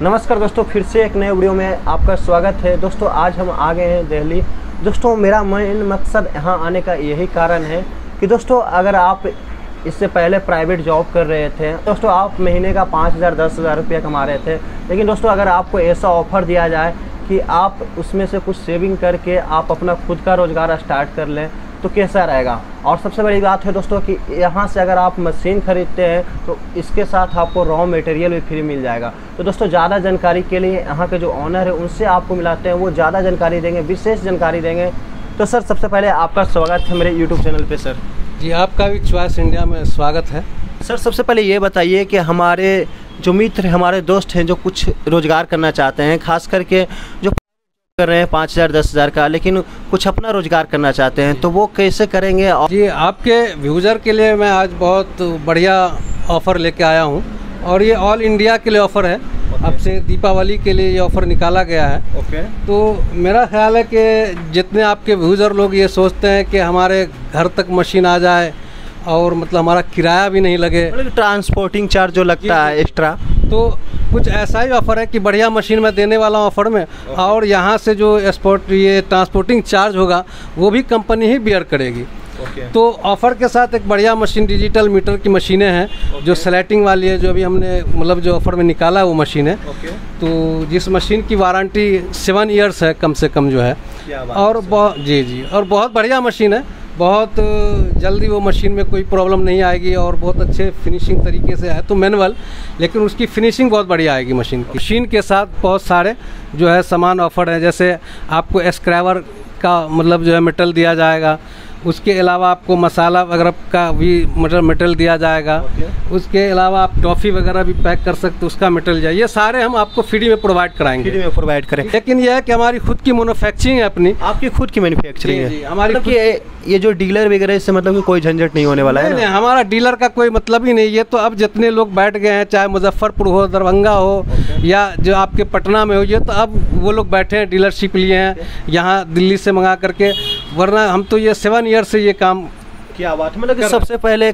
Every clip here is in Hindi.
नमस्कार दोस्तों, फिर से एक नए वीडियो में आपका स्वागत है। दोस्तों आज हम आ गए हैं दिल्ली। दोस्तों मेरा मेन मकसद यहाँ आने का यही कारण है कि दोस्तों अगर आप इससे पहले प्राइवेट जॉब कर रहे थे, दोस्तों आप महीने का 5,000 10,000 रुपया कमा रहे थे, लेकिन दोस्तों अगर आपको ऐसा ऑफ़र दिया जाए कि आप उसमें से कुछ सेविंग करके आप अपना खुद का रोज़गार स्टार्ट कर लें तो कैसा रहेगा। और सबसे बड़ी बात है दोस्तों कि यहाँ से अगर आप मशीन ख़रीदते हैं तो इसके साथ आपको रॉ मटेरियल भी फ्री मिल जाएगा। तो दोस्तों ज़्यादा जानकारी के लिए यहाँ के जो ऑनर है उनसे आपको मिलाते हैं, वो ज़्यादा जानकारी देंगे, विशेष जानकारी देंगे। तो सर सबसे पहले आपका स्वागत है मेरे यूट्यूब चैनल पे। सर जी आपका भी चॉइस इंडिया में स्वागत है। सर सबसे पहले ये बताइए कि हमारे जो मित्र हमारे दोस्त हैं जो कुछ रोज़गार करना चाहते हैं, खास करके जो कर रहे हैं 5,000 10,000 का, लेकिन कुछ अपना रोज़गार करना चाहते हैं तो वो कैसे करेंगे? और जी आपके व्यूज़र के लिए मैं आज बहुत बढ़िया ऑफ़र लेके आया हूँ और ये ऑल इंडिया के लिए ऑफ़र है। अब से दीपावली के लिए ये ऑफ़र निकाला गया है। तो मेरा ख्याल है कि जितने आपके व्यूज़र लोग ये सोचते हैं कि हमारे घर तक मशीन आ जाए और मतलब हमारा किराया भी नहीं लगे, ट्रांसपोर्टिंग चार्ज जो लगता है एक्स्ट्रा, तो कुछ ऐसा ही ऑफ़र है कि बढ़िया मशीन मैं देने वाला हूँ ऑफ़र में। और यहाँ से जो ये ट्रांसपोर्टिंग चार्ज होगा वो भी कंपनी ही बियर करेगी। तो ऑफ़र के साथ एक बढ़िया मशीन डिजिटल मीटर की मशीनें हैं जो स्लैटिंग वाली है, जो अभी हमने मतलब जो ऑफ़र में निकाला है वो मशीन है। तो जिस मशीन की वारंटी 7 ईयर्स है कम से कम जो है, और जी और बहुत बढ़िया मशीन है। बहुत जल्दी वो मशीन में कोई प्रॉब्लम नहीं आएगी और बहुत अच्छे फिनिशिंग तरीके से है। तो मैनुअल, लेकिन उसकी फिनिशिंग बहुत बढ़िया आएगी मशीन की। मशीन के साथ बहुत सारे जो है सामान ऑफर है, जैसे आपको स्क्रैबर का मतलब जो है मेटल दिया जाएगा, उसके अलावा आपको मसाला वगैरह का भी मेटल दिया जाएगा। उसके अलावा आप टॉफ़ी वगैरह भी पैक कर सकते, उसका मेटल जाए। ये सारे हम आपको फ्री में प्रोवाइड कराएंगे। फ्री में प्रोवाइड करें, लेकिन यह है कि हमारी खुद की मैन्युफैक्चरिंग है अपनी। आपकी खुद की मैन्युफैक्चरिंग है? हमारी मतलब ये जो डीलर वगैरह इससे मतलब कि कोई झंझट नहीं होने वाला है? नहीं, हमारा डीलर का कोई मतलब ही नहीं। ये तो अब जितने लोग बैठ गए हैं, चाहे मुजफ्फरपुर हो, दरभंगा हो या जो आपके पटना में हो, ये तो अब वो लोग बैठे हैं, डीलरशिप लिए हैं यहाँ दिल्ली से मंगा करके। वरना हम तो ये 7 ईयर से ये काम। क्या बात है। मतलब कि सबसे पहले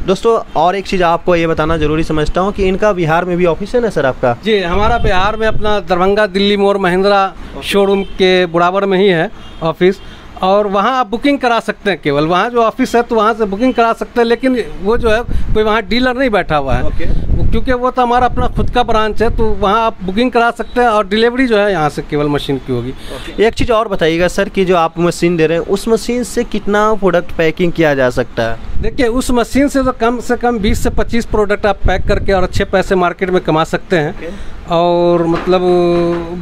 दोस्तों और एक चीज़ आपको ये बताना ज़रूरी समझता हूँ कि इनका बिहार में भी ऑफिस है ना सर आपका? जी हमारा बिहार में अपना दरभंगा दिल्ली मोड़ महिंद्रा शोरूम के बराबर में ही है ऑफिस, और वहाँ आप बुकिंग करा सकते हैं। केवल वहाँ जो ऑफिस है तो वहाँ से बुकिंग करा सकते हैं, लेकिन वो जो है कोई वहाँ डीलर नहीं बैठा हुआ है। क्योंकि वो तो हमारा अपना खुद का ब्रांच है, तो वहाँ आप बुकिंग करा सकते हैं और डिलीवरी जो है यहाँ से केवल मशीन की होगी। एक चीज़ और बताइएगा सर कि जो आप मशीन दे रहे हैं उस मशीन से कितना प्रोडक्ट पैकिंग किया जा सकता है? देखिए उस मशीन से कम 20 से 25 प्रोडक्ट आप पैक करके और अच्छे पैसे मार्केट में कमा सकते हैं। और मतलब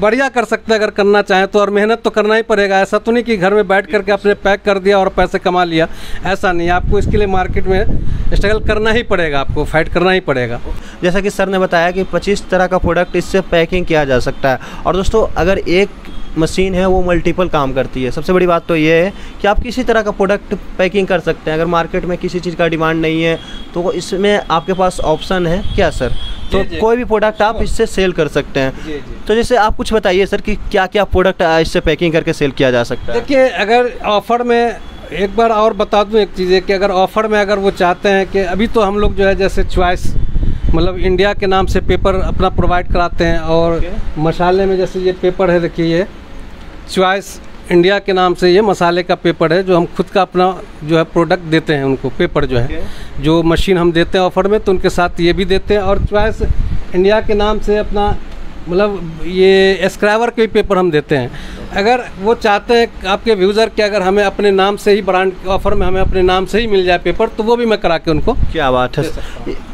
बढ़िया कर सकते हैं अगर करना चाहें तो, और मेहनत तो करना ही पड़ेगा। ऐसा तो नहीं कि घर में बैठ करके आपने पैक कर दिया और पैसे कमा लिया, ऐसा नहीं। आपको इसके लिए मार्केट में स्ट्रगल करना ही पड़ेगा, आपको फाइट करना ही पड़ेगा। जैसा कि सर ने बताया कि 25 तरह का प्रोडक्ट इससे पैकिंग किया जा सकता है। और दोस्तों अगर एक मशीन है वो मल्टीपल काम करती है। सबसे बड़ी बात तो ये है कि आप किसी तरह का प्रोडक्ट पैकिंग कर सकते हैं। अगर मार्केट में किसी चीज़ का डिमांड नहीं है तो इसमें आपके पास ऑप्शन है क्या सर? तो कोई भी प्रोडक्ट आप इससे सेल कर सकते हैं। तो जैसे आप कुछ बताइए सर कि क्या क्या प्रोडक्ट इससे पैकिंग करके सेल किया जा सकता है? देखिए अगर ऑफ़र में एक बार और बता दूं एक चीज़ है कि अगर ऑफ़र में अगर वो चाहते हैं कि अभी तो हम लोग जो है जैसे चॉइस मतलब इंडिया के नाम से पेपर अपना प्रोवाइड कराते हैं, और मसाले में जैसे ये पेपर है, देखिए ये चॉइस इंडिया के नाम से ये मसाले का पेपर है जो हम खुद का अपना जो है प्रोडक्ट देते हैं उनको। पेपर जो है जो मशीन हम देते हैं ऑफ़र में, तो उनके साथ ये भी देते हैं। और चॉइस इंडिया के नाम से अपना मतलब ये स्क्रैबर के पेपर हम देते हैं। अगर वो चाहते हैं आपके व्यूज़र कि अगर हमें अपने नाम से ही ब्रांड ऑफ़र में हमें अपने नाम से ही मिल जाए पेपर, तो वो भी मैं करा के उनको। क्या बात है।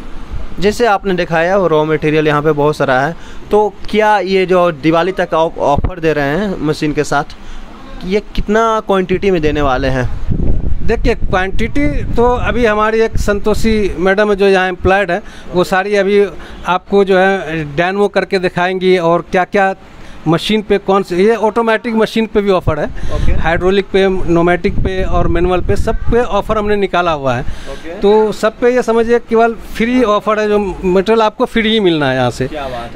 जैसे आपने दिखाया वो रॉ मटेरियल यहाँ पे बहुत सारा है, तो क्या ये जो दिवाली तक ऑफ़र दे रहे हैं मशीन के साथ, ये कितना क्वांटिटी में देने वाले हैं? देखिए क्वांटिटी तो अभी हमारी एक संतोषी मैडम जो यहाँ एम्प्लॉयड है वो सारी अभी आपको जो है डेमो करके दिखाएंगी, और क्या क्या मशीन पे कौन से, ये ऑटोमेटिक मशीन पे भी ऑफ़र है। हाइड्रोलिक पे, नोमेटिक पे और मैनुअल पे, सब पे ऑफ़र हमने निकाला हुआ है। तो सब पे ये समझिए केवल फ्री ऑफ़र है, जो मटेरियल आपको फ्री ही मिलना है यहाँ से।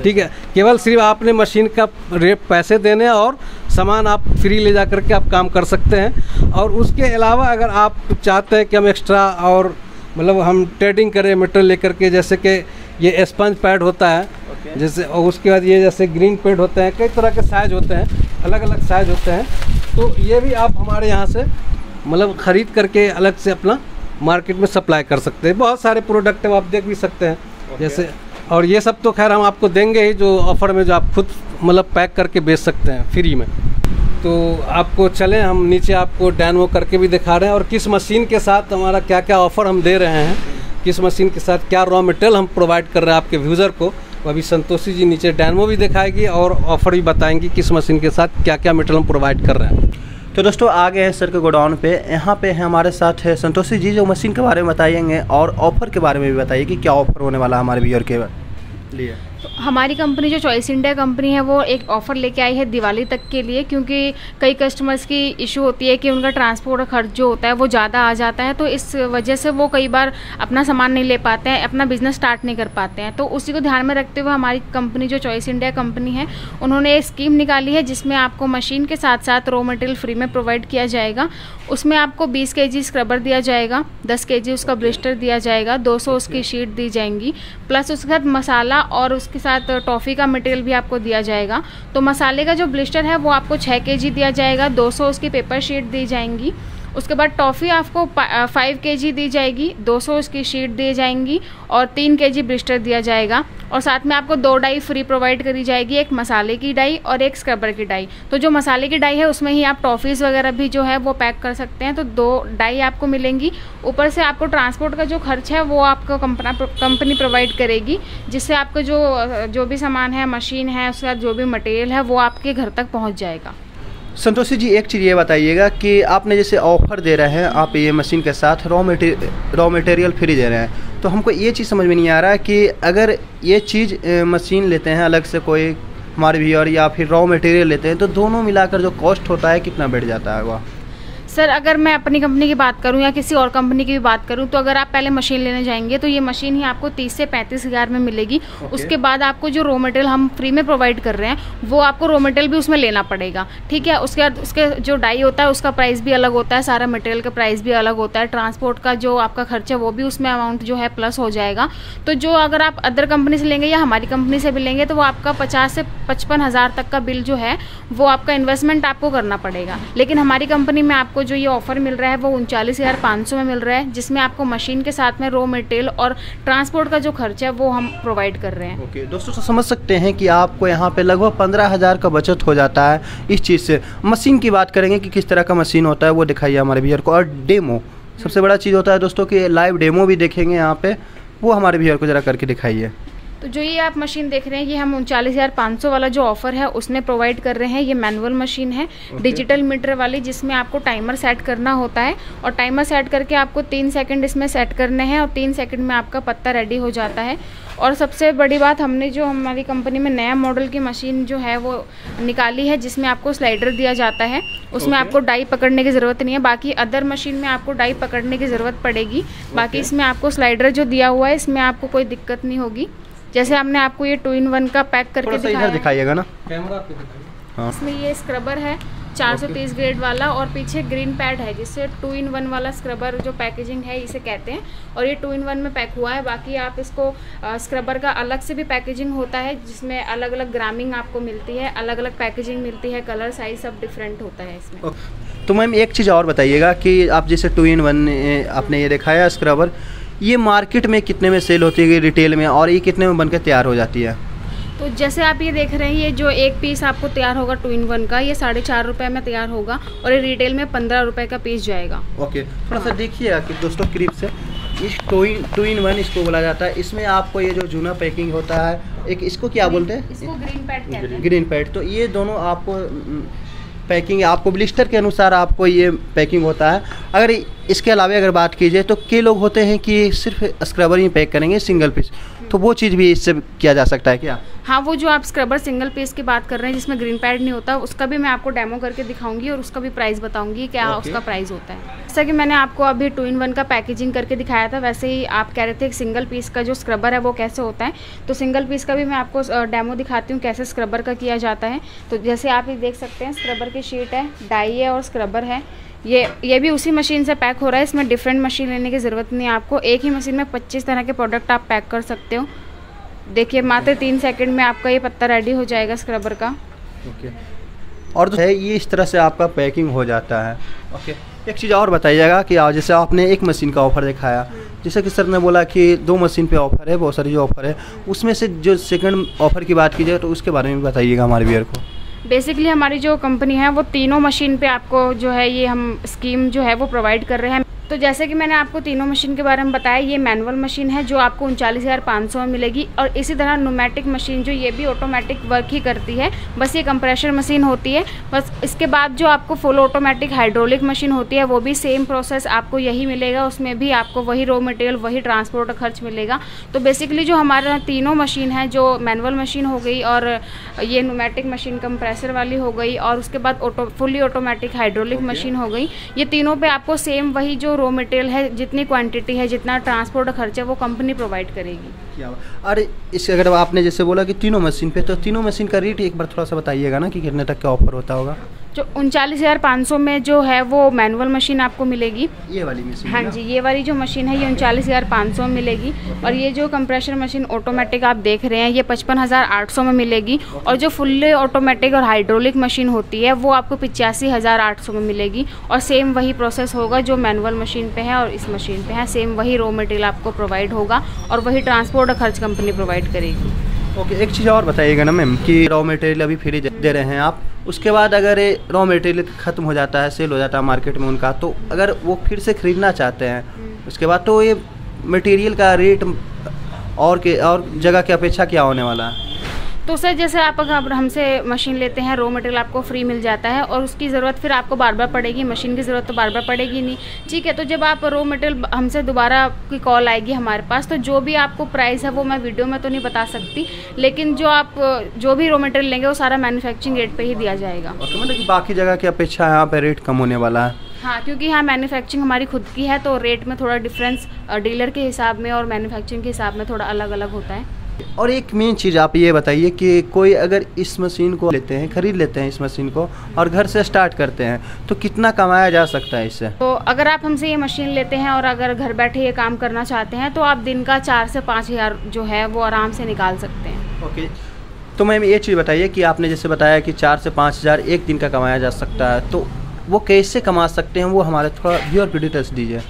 ठीक है, केवल सिर्फ आपने मशीन का रेट पैसे देने और सामान आप फ्री ले जा करके आप काम कर सकते हैं। और उसके अलावा अगर आप चाहते हैं कि हम एक्स्ट्रा और मतलब हम ट्रेडिंग करें मटेरियल लेकर के, जैसे कि ये स्पंज पैड होता है जैसे, और उसके बाद ये जैसे ग्रीन पेड होते हैं, कई तरह के साइज होते हैं, अलग अलग साइज होते हैं। तो ये भी आप हमारे यहाँ से मतलब ख़रीद करके अलग से अपना मार्केट में सप्लाई कर सकते हैं। बहुत सारे प्रोडक्ट है, आप देख भी सकते हैं जैसे, और ये सब तो खैर हम आपको देंगे ही, जो ऑफ़र में जो आप खुद मतलब पैक करके बेच सकते हैं फ्री में। तो आपको चलें, हम नीचे आपको डैमो करके भी दिखा रहे हैं, और किस मशीन के साथ हमारा क्या क्या ऑफ़र हम दे रहे हैं, किस मशीन के साथ क्या रॉ मटेरियल हम प्रोवाइड कर रहे हैं आपके व्यूज़र को। अभी संतोषी जी नीचे डैमो भी दिखाएगी और ऑफ़र भी बताएंगी किस मशीन के साथ क्या क्या मटेरियल हम प्रोवाइड कर रहे हैं। तो दोस्तों आ गए हैं सर के गोडाउन पे। यहाँ पे है हमारे साथ है संतोषी जी, जो मशीन के बारे में बताएंगे और ऑफ़र के बारे में भी बताइए कि क्या ऑफ़र होने वाला है हमारे व्यूअर के लिए। तो हमारी कंपनी जो चॉइस इंडिया कंपनी है वो एक ऑफ़र लेके आई है दिवाली तक के लिए, क्योंकि कई कस्टमर्स की इशू होती है कि उनका ट्रांसपोर्ट खर्च जो होता है वो ज़्यादा आ जाता है, तो इस वजह से वो कई बार अपना सामान नहीं ले पाते हैं, अपना बिजनेस स्टार्ट नहीं कर पाते हैं। तो उसी को ध्यान में रखते हुए हमारी कंपनी जो चॉइस इंडिया कंपनी है, उन्होंने एक स्कीम निकाली है जिसमें आपको मशीन के साथ साथ रॉ मटेरियल फ्री में प्रोवाइड किया जाएगा। उसमें आपको 20 kg स्क्रबर दिया जाएगा, 10 kg उसका ब्लिस्टर दिया जाएगा, 200 उसकी शीट दी जाएंगी, प्लस उसके साथ मसाला और उसके साथ टॉफ़ी का मटेरियल भी आपको दिया जाएगा। तो मसाले का जो ब्लिस्टर है वो आपको 6 kg दिया जाएगा, 200 उसकी पेपर शीट दी जाएंगी। उसके बाद टॉफ़ी आपको 5 kg दी जाएगी, 200 उसकी शीट दी जाएंगी और 3 kg ब्लिस्टर दिया जाएगा। और साथ में आपको 2 डाई फ्री प्रोवाइड करी जाएगी, एक मसाले की डाई और एक स्क्रबर की डाई। तो जो मसाले की डाई है उसमें ही आप टॉफ़ीज़ वगैरह भी जो है वो पैक कर सकते हैं। तो 2 डाई आपको मिलेंगी। ऊपर से आपको ट्रांसपोर्ट का जो खर्च है वो आपको कंपनी प्रोवाइड करेगी, जिससे आपको जो भी सामान है, मशीन है, उसके साथ जो भी मटेरियल है वो आपके घर तक पहुँच जाएगा। संतोषी जी एक चीज़ ये बताइएगा कि आपने जैसे ऑफ़र दे रहे हैं, आप ये मशीन के साथ रॉ मटेरियल फ्री दे रहे हैं, तो हमको ये चीज़ समझ में नहीं आ रहा है कि अगर ये चीज़ मशीन लेते हैं अलग से कोई हमारे व्यूअर, या फिर रॉ मटेरियल लेते हैं, तो दोनों मिलाकर जो कॉस्ट होता है कितना बढ़ जाता है वह? सर अगर मैं अपनी कंपनी की बात करूं या किसी और कंपनी की भी बात करूं, तो अगर आप पहले मशीन लेने जाएंगे तो ये मशीन ही आपको 30 से 35 हज़ार में मिलेगी। उसके बाद आपको जो रॉ मटेरियल हम फ्री में प्रोवाइड कर रहे हैं वो आपको रॉ मटेरियल भी उसमें लेना पड़ेगा, ठीक है। उसके बाद उसके जो डाई होता है उसका प्राइस भी अलग होता है, सारा मटेरियल का प्राइस भी अलग होता है, ट्रांसपोर्ट का जो आपका खर्चा वो भी उसमें अमाउंट जो है प्लस हो जाएगा। तो जो अगर आप अदर कंपनी से लेंगे या हमारी कंपनी से भी लेंगे तो वो आपका 50 से 55 हज़ार तक का बिल जो है वो आपका इन्वेस्टमेंट आपको करना पड़ेगा। लेकिन हमारी कंपनी में आपको जो ये ऑफर मिल रहा है वो 39,500 में मिल रहा है, जिसमें आपको मशीन के साथ में रॉ मटेरियल और ट्रांसपोर्ट का जो खर्च है वो हम प्रोवाइड कर रहे हैं। ओके दोस्तों, तो समझ सकते हैं कि आपको यहाँ पे लगभग 15,000 का बचत हो जाता है इस चीज़ से। मशीन की बात करेंगे कि किस तरह का मशीन होता है वो दिखाइए हमारे व्यूअर को, और डेमो सबसे बड़ा चीज़ होता है दोस्तों कि लाइव डेमो भी देखेंगे यहाँ पे, वो हमारे व्यूअर को ज़रा करके दिखाइए। तो जो ये आप मशीन देख रहे हैं ये हम 39,500 वाला जो ऑफर है उसमें प्रोवाइड कर रहे हैं। ये मैनुअल मशीन है, डिजिटल मीटर वाली, जिसमें आपको टाइमर सेट करना होता है और टाइमर सेट करके आपको 3 सेकंड इसमें सेट करने हैं और 3 सेकंड में आपका पत्ता रेडी हो जाता है। और सबसे बड़ी बात, हमने जो हमारी कंपनी में नया मॉडल की मशीन जो है वो निकाली है, जिसमें आपको स्लाइडर दिया जाता है, उसमें आपको डाई पकड़ने की ज़रूरत नहीं है। बाकी अदर मशीन में आपको डाई पकड़ने की ज़रूरत पड़ेगी, बाकी इसमें आपको स्लाइडर जो दिया हुआ है इसमें आपको कोई दिक्कत नहीं होगी। जैसे हमने आपको ये 2-in-1 का पैक करके दिखाइएगा ना कैमरा पे हाँ। इसमें ये स्क्रबर है 430 ग्रेड वाला और पीछे ग्रीन पैड है, जिससे 2-in-1 वाला स्क्रबर जो पैकेजिंग है इसे कहते हैं, और ये 2-in-1 में पैक हुआ है। बाकी आप इसको स्क्रबर का अलग से भी पैकेजिंग होता है, जिसमें अलग अलग ग्रामिंग आपको मिलती है, अलग अलग पैकेजिंग मिलती है, कलर साइज सब डिफरेंट होता है इसमें। तो मैम एक चीज़ और बताइएगा कि आप जैसे 2-in-1 आपने ये दिखाया स्क्रबर, ये मार्केट में कितने में सेल होती है रिटेल में, और ये कितने में बनकर तैयार हो जाती है? तो जैसे आप ये देख रहे हैं, ये जो एक पीस आपको तैयार होगा 2-in-1 का, ये 4.5 रुपये में तैयार होगा और ये रिटेल में 15 रुपये का पीस जाएगा। ओके, थोड़ा सा देखिए कि दोस्तों क्लिप से, इस 2-in-1 इसको बोला जाता है। इसमें आपको ये जो जूना पैकिंग होता है, एक इसको क्या बोलते हैं? इसको ग्रीन पैड कहते हैं। Green pad. तो ये दोनों आपको पैकिंग, आपको ब्लिस्टर के अनुसार आपको ये पैकिंग होता है। अगर इसके अलावा अगर बात कीजिए तो कई लोग होते हैं कि सिर्फ स्क्रबर ही पैक करेंगे सिंगल पीस, तो वो चीज़ भी इससे किया जा सकता है क्या? हाँ, वो जो आप स्क्रबर सिंगल पीस की बात कर रहे हैं जिसमें ग्रीन पैड नहीं होता, उसका भी मैं आपको डेमो करके दिखाऊंगी और उसका भी प्राइस बताऊंगी क्या उसका प्राइस होता है। जैसा कि मैंने आपको अभी 2-in-1 का पैकेजिंग करके दिखाया था, वैसे ही आप कह रहे थे सिंगल पीस का जो स्क्रबर है वो कैसे होता है, तो सिंगल पीस का भी मैं आपको डेमो दिखाती हूँ कैसे स्क्रबर का किया जाता है। तो जैसे आप ये देख सकते हैं, स्क्रबर की शीट है, डाई है और स्क्रबर है। ये भी उसी मशीन से पैक हो रहा है, इसमें डिफरेंट मशीन लेने की ज़रूरत नहीं है आपको। एक ही मशीन में 25 तरह के प्रोडक्ट आप पैक कर सकते हो। देखिए मात्र 3 सेकंड में आपका ये पत्ता रेडी हो जाएगा स्क्रबर का। ओके, और जो है ये इस तरह से आपका पैकिंग हो जाता है। ओके, एक चीज़ और बताइएगा कि जैसे आपने एक मशीन का ऑफ़र दिखाया, जैसे कि सर ने बोला कि 2 मशीन पे ऑफ़र है, बहुत सारी जो ऑफ़र है, उसमें से जो सेकंड ऑफ़र की बात की जाए तो उसके बारे में बताइएगा हमारे व्यूअर को। बेसिकली हमारी जो कंपनी है वो तीनों मशीन पे आपको जो है ये हम स्कीम जो है वो प्रोवाइड कर रहे हैं। तो जैसे कि मैंने आपको तीनों मशीन के बारे में बताया, ये मैनुअल मशीन है जो आपको 39,500 में मिलेगी, और इसी तरह न्यूमेटिक मशीन जो ये भी ऑटोमेटिक वर्क ही करती है, बस ये कंप्रेशर मशीन होती है। बस इसके बाद जो आपको फुल ऑटोमेटिक हाइड्रोलिक मशीन होती है वो भी सेम प्रोसेस आपको यही मिलेगा, उसमें भी आपको वही रॉ मटेरियल वही ट्रांसपोर्ट खर्च मिलेगा। तो बेसिकली जो हमारे तीनों मशीन है, जो मैनुअल मशीन हो गई और ये न्यूमेटिक मशीन कंप्रेसर वाली हो गई, और उसके बाद फुली ऑटोमेटिक हाइड्रोलिक मशीन हो गई, ये तीनों पे आपको सेम वही जो रॉ मटेरियल है, जितनी क्वांटिटी है, जितना ट्रांसपोर्ट खर्चा वो कंपनी प्रोवाइड करेगी। क्या अरे इस अगर आपने जैसे बोला कि तीनों मशीन पे, तो तीनों मशीन का रेट एक बार थोड़ा सा बताइएगा ना कि कितने तक का ऑफर होता होगा। जो 39,500 में जो है वो मैनुअल मशीन आपको मिलेगी, ये वाली मशीन। हाँ जी, ये वाली जो मशीन है ये 39,500 में मिलेगी, और ये जो कंप्रेशर मशीन ऑटोमेटिक आप देख रहे हैं ये 55,800 में मिलेगी, और जो फुल्ली ऑटोमेटिक और हाइड्रोलिक मशीन होती है वो आपको 85,800 में मिलेगी, और सेम वही प्रोसेस होगा जो मैनुअल मशीन पे है और इस मशीन पे है, सेम वही रॉ मटेरियल आपको प्रोवाइड होगा और वही ट्रांसपोर्ट खर्च कंपनी प्रोवाइड करेगी। ओके, एक चीज़ और बताइएगा ना मैम कि रॉ मटेरियल अभी फ्री दे रहे हैं आप, उसके बाद अगर रॉ मटेरियल ख़त्म हो जाता है, सेल हो जाता है मार्केट में उनका, तो अगर वो फिर से ख़रीदना चाहते हैं उसके बाद, तो ये मटेरियल का रेट और जगह की अपेक्षा क्या होने वाला है? तो सर जैसे आप अगर हमसे मशीन लेते हैं, रॉ मटेरियल आपको फ्री मिल जाता है और उसकी ज़रूरत फिर आपको बार बार पड़ेगी, मशीन की ज़रूरत तो बार बार पड़ेगी नहीं, ठीक है। तो जब आप रॉ मटेरियल हमसे दोबारा की कॉल आएगी हमारे पास, तो जो भी आपको प्राइस है वो मैं वीडियो में तो नहीं बता सकती, लेकिन जो भी रॉ मटेरियल लेंगे वो सारा मैन्युफैक्चरिंग रेट पर ही दिया जाएगा। ओके, मतलब कि बाकी जगह की अपेक्षा यहाँ पर रेट कम होने वाला है। हाँ, क्योंकि यहाँ मैन्युफैक्चरिंग हमारी खुद की है, तो रेट में थोड़ा डिफरेंस डीलर के हिसाब में और मैन्युफैक्चरिंग के हिसाब में थोड़ा अलग अलग होता है। और एक मेन चीज़ आप ये बताइए कि कोई अगर इस मशीन को लेते हैं, खरीद लेते हैं इस मशीन को और घर से स्टार्ट करते हैं, तो कितना कमाया जा सकता है इससे? तो अगर आप हमसे ये मशीन लेते हैं और अगर घर बैठे ये काम करना चाहते हैं तो आप दिन का 4 से 5 हज़ार जो है वो आराम से निकाल सकते हैं। ओके, तो मैम ये चीज़ बताइए कि आपने जैसे बताया कि 4 से 5 हज़ार एक दिन का कमाया जा सकता है, तो वो कैसे कमा सकते हैं, वो हमारे थोड़ा व्यूअर को डिटेल्स दीजिए।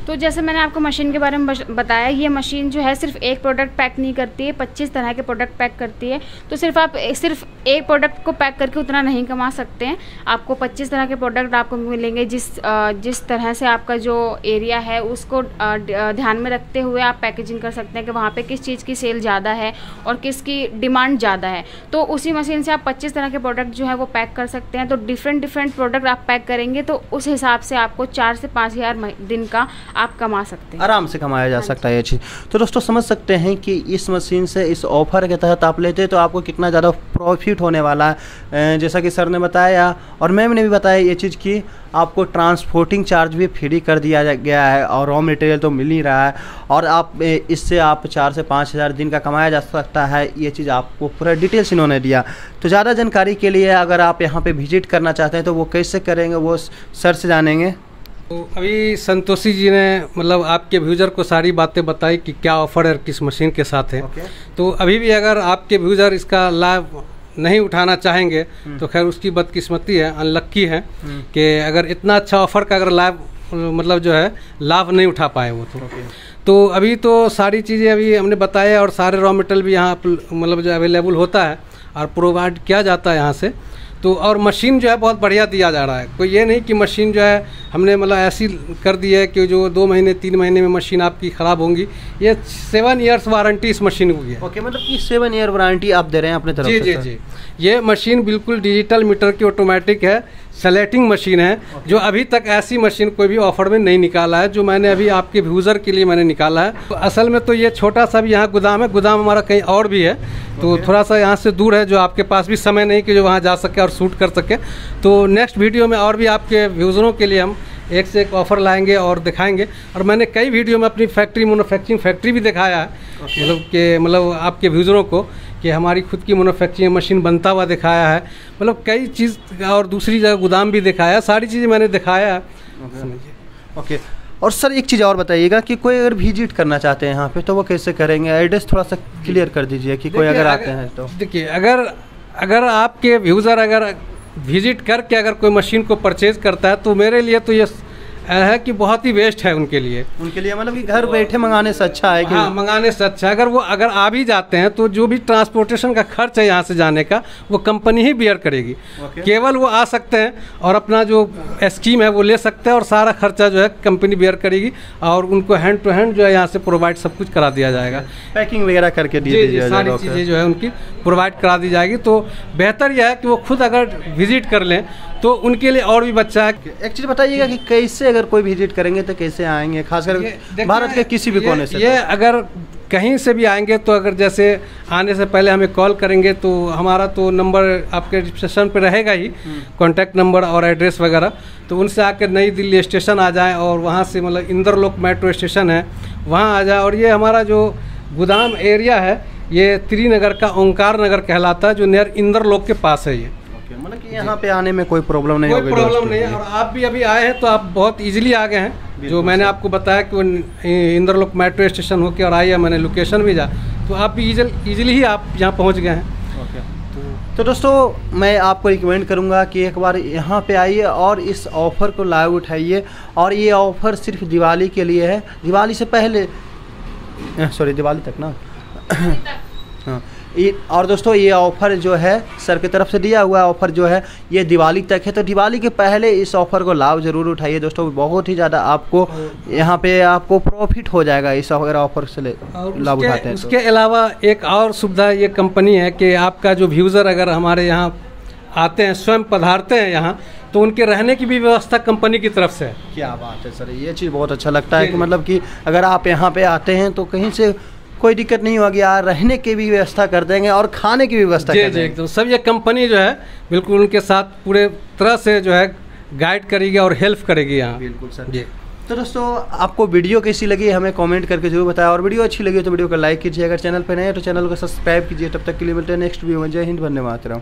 तो जैसे मैंने आपको मशीन के बारे में बताया, ये मशीन जो है सिर्फ एक प्रोडक्ट पैक नहीं करती है, 25 तरह के प्रोडक्ट पैक करती है। तो सिर्फ आप सिर्फ एक प्रोडक्ट को पैक करके उतना नहीं कमा सकते हैं, आपको 25 तरह के प्रोडक्ट आपको मिलेंगे। जिस तरह से आपका जो एरिया है उसको ध्यान में रखते हुए आप पैकेजिंग कर सकते हैं कि वहाँ पे किस चीज़ की सेल ज़्यादा है और किसकी डिमांड ज़्यादा है। तो उसी मशीन से आप 25 तरह के प्रोडक्ट जो है वो पैक कर सकते हैं। तो डिफरेंट प्रोडक्ट आप पैक करेंगे तो उस हिसाब से आपको 4 से 5 हज़ार दिन का आप कमा सकते हैं, आराम से कमाया जा सकता है ये चीज़। तो दोस्तों समझ सकते हैं कि इस मशीन से इस ऑफर के तहत आप लेते हैं तो आपको कितना ज़्यादा प्रॉफिट होने वाला है। जैसा कि सर ने बताया और मैम ने भी बताया ये चीज़ कि आपको ट्रांसपोर्टिंग चार्ज भी फ्री कर दिया गया है और रॉ मटेरियल तो मिल ही रहा है, और आप इससे आप 4 से 5 हज़ार दिन का कमाया जा सकता है। ये चीज़ आपको पूरा डिटेल्स इन्होंने दिया। तो ज़्यादा जानकारी के लिए अगर आप यहाँ पे विजिट करना चाहते हैं तो वो कैसे करेंगे, वो सर से जानेंगे। तो अभी संतोषी जी ने मतलब आपके व्यूज़र को सारी बातें बताई कि क्या ऑफ़र है किस मशीन के साथ है। तो अभी भी अगर आपके व्यूज़र इसका लाभ नहीं उठाना चाहेंगे तो खैर उसकी बदकिस्मती है, अनलक्की है कि अगर इतना अच्छा ऑफ़र का अगर लाभ मतलब जो है लाभ नहीं उठा पाए वो। तो अभी तो सारी चीज़ें अभी हमने बताया और सारे रॉ मटेरियल भी यहाँ मतलब जो अवेलेबल होता है और प्रोवाइड किया जाता है यहाँ से। तो और मशीन जो है बहुत बढ़िया दिया जा रहा है। कोई ये नहीं कि मशीन जो है हमने मतलब ऐसी कर दी है कि जो 2 महीने 3 महीने में मशीन आपकी ख़राब होंगी। ये 7 ईयर्स वारंटी इस मशीन की है। ओके, मतलब कि 7 ईयर वारंटी आप दे रहे हैं अपने तरफ से? जी जी जी, ये मशीन बिल्कुल डिजिटल मीटर की ऑटोमेटिक है, सेलेक्टिंग मशीन है। जो अभी तक ऐसी मशीन कोई भी ऑफर में नहीं निकाला है, जो मैंने अभी आपके व्यूज़र के लिए मैंने निकाला है। तो असल में तो ये छोटा सा भी यहाँ गोदाम है, गोदाम हमारा कहीं और भी है, तो थोड़ा सा यहाँ से दूर है, जो आपके पास भी समय नहीं कि जो वहाँ जा सके और शूट कर सके। तो नेक्स्ट वीडियो में और भी आपके व्यूज़रों के लिए हम एक से एक ऑफ़र लाएंगे और दिखाएंगे। और मैंने कई वीडियो में अपनी फैक्ट्री मैन्युफैक्चरिंग फैक्ट्री भी दिखाया है, मतलब आपके व्यूज़रों को कि हमारी खुद की मैन्युफैक्चरिंग मशीन बनता हुआ दिखाया है, मतलब कई चीज़ और दूसरी जगह गोदाम भी दिखाया है, सारी चीज़ें मैंने दिखाया है। ओके, और सर एक चीज़ और बताइएगा कि कोई अगर विजिट करना चाहते हैं यहाँ पे तो वो कैसे करेंगे, एड्रेस थोड़ा सा क्लियर कर दीजिए कि कोई अगर आते हैं तो। देखिए, अगर आपके व्यूज़र अगर विजिट करके अगर कोई मशीन को परचेज करता है तो मेरे लिए तो ये है कि बहुत ही वेस्ट है उनके लिए मतलब कि घर बैठे मंगाने से अच्छा है कि हाँ, मंगाने से अच्छा है। अगर आ भी जाते हैं तो जो भी ट्रांसपोर्टेशन का खर्च है यहाँ से जाने का वो कंपनी ही बियर करेगी। केवल वो आ सकते हैं और अपना जो स्कीम है वो ले सकते हैं और सारा खर्चा जो है कंपनी बियर करेगी और उनको हैंड टू हैंड जो है यहाँ से प्रोवाइड सब कुछ करा दिया जाएगा, पैकिंग वगैरह करके दिए सारी चीज़ें जो है उनकी प्रोवाइड करा दी जाएगी। तो बेहतर यह है कि वो खुद अगर विजिट कर लें तो उनके लिए और भी बच्चा है। एक चीज़ बताइएगा कि कैसे अगर कोई विजिट करेंगे तो कैसे आएंगे, खासकर भारत के किसी भी कोने से? ये अगर कहीं से भी आएंगे तो अगर जैसे आने से पहले हमें कॉल करेंगे तो हमारा तो नंबर आपके रिसेप्शन पे रहेगा ही, कॉन्टैक्ट नंबर और एड्रेस वगैरह, तो उनसे आकर नई दिल्ली स्टेशन आ जाएं और वहाँ से मतलब इंद्रलोक मेट्रो स्टेशन है वहाँ आ जाए। और ये हमारा जो गोदाम एरिया है ये त्रिनगर का ओंकार नगर कहलाता है, जो नियर इंद्रलोक के पास है। ये मतलब कि यहाँ पे आने में कोई प्रॉब्लम नहीं होगी? कोई प्रॉब्लम नहीं है। और आप भी अभी आए हैं तो आप बहुत इजीली आ गए हैं, जो मैंने आपको बताया कि वो इंद्रलोक मेट्रो स्टेशन होके और आई है, मैंने लोकेशन भी जा, तो आप भी इजीली ही आप यहाँ पहुँच गए हैं। तो दोस्तों मैं आपको रिकमेंड करूँगा कि एक बार यहाँ पे आइए और इस ऑफ़र को लाभ उठाइए। और ये ऑफ़र सिर्फ दिवाली के लिए है, दिवाली से पहले दिवाली तक ना हाँ। और दोस्तों ये ऑफ़र जो है सर की तरफ से दिया हुआ ऑफ़र जो है ये दिवाली तक है, तो दिवाली के पहले इस ऑफ़र को लाभ ज़रूर उठाइए दोस्तों। बहुत ही ज़्यादा आपको यहाँ पे आपको प्रॉफिट हो जाएगा इस अगर ऑफ़र से लाभ उठाते हैं। उसके अलावा एक और सुविधा ये कंपनी है कि आपका जो व्यूज़र अगर हमारे यहाँ आते हैं, स्वयं पधारते हैं यहाँ, तो उनके रहने की भी व्यवस्था कंपनी की तरफ से है। क्या बात है सर, ये चीज़ बहुत अच्छा लगता है कि मतलब कि अगर आप यहाँ पे आते हैं तो कहीं से कोई दिक्कत नहीं होगी, यार रहने की भी व्यवस्था कर देंगे और खाने की भी व्यवस्था कर देंगे एकदम सब। ये कंपनी जो है बिल्कुल उनके साथ पूरे तरह से जो है गाइड करेगी और हेल्प करेगी यहाँ। बिल्कुल सर जी। तो दोस्तों आपको वीडियो कैसी लगी हमें कमेंट करके जरूर बताया, और वीडियो अच्छी लगी तो वीडियो को लाइक कीजिए, अगर चैनल पर नए हैं तो चैनल को सब्सक्राइब कीजिए। तब तक के लिए मिलते हैं नेक्स्ट वीडियो में। जय हिंद, वंदे मातरम।